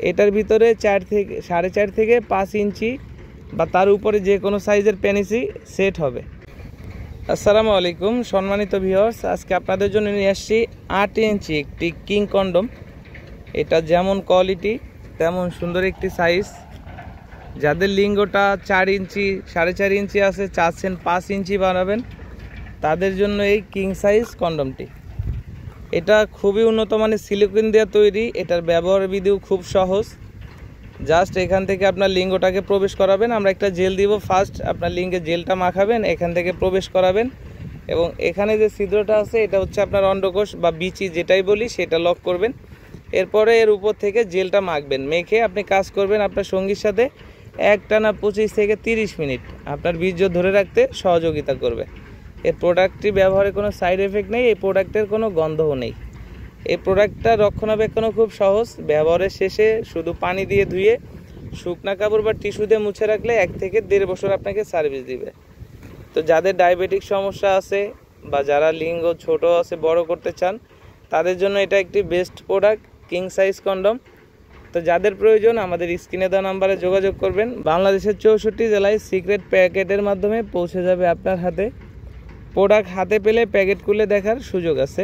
এটার ভিতরে 4 থেকে 4.5 থেকে 5 ইঞ্চি বা তার উপরে যে কোনো সাইজের পেনিসি সেট হবে। আসসালামু আলাইকুম সম্মানিত ভিউয়ার্স, আজকে আপনাদের জন্য নিয়ে আসছি 8 ইঞ্চি একটি কিং কন্ডম। এটা যেমন কোয়ালিটি তেমন সুন্দর একটি সাইজ। যাদের লিঙ্গটা 4 ইঞ্চি 4.5 ইঞ্চি আছে, চাচ্ছেন 5 ইঞ্চি বানাবেন, তাদের জন্য এই কিং সাইজ কন্ডমটি। এটা খুবই উন্নত মানের সিলিকন দিয়ে তৈরি। এটার ব্যবহার বিধিও খুব সহজ। জাস্ট এখান থেকে আপনার লিঙ্গটাকে প্রবেশ করাবেন, আমরা একটা জেল দিব। ফার্স্ট আপনার লিঙ্গে জেলটা মাখাবেন, এখান থেকে প্রবেশ করাবেন এবং এখানে যে ছিদ্রটা আছে এটা হচ্ছে আপনার অন্ডকোষ বা বিচি যেটাই বলি, সেটা লক করবেন। এরপরে এর উপর থেকে জেলটা মাখবেন, মেখে আপনি কাজ করবেন আপনার সঙ্গীর সাথে একটানা 25 থেকে 30 মিনিট। আপনার বীর্য ধরে রাখতে সহযোগিতা করবে। এই প্রোডাক্টটি ব্যবহারে কোনো সাইড এফেক্ট নেই, এই প্রোডাক্টের কোনো গন্ধও নেই। এই প্রোডাক্টটা রক্ষণাবেক্ষণও খুব সহজ। ব্যবহারের শেষে শুধু পানি দিয়ে ধুয়ে শুকনা কাপড় বা টিস্যু দিয়ে মুছে রাখলে 1 থেকে 1.5 বছর আপনাকে সার্ভিস দিবে। তো যাদের ডায়াবেটিক সমস্যা আছে বা যারা লিঙ্গ ছোট আছে বড় করতে চান, তাদের জন্য এটা একটি best product, king size condom. তো যাদের প্রয়োজন আমাদের স্ক্রিনে দেওয়া নাম্বারে যোগাযোগ করবেন। বাংলাদেশের 64 জেলায় সিক্রেট প্যাকেটের মাধ্যমে পৌঁছে যাবে আপনার হাতে। প্রোডাক্ট হাতে পেলে প্যাকেট খুলে দেখার সুযোগ আছে।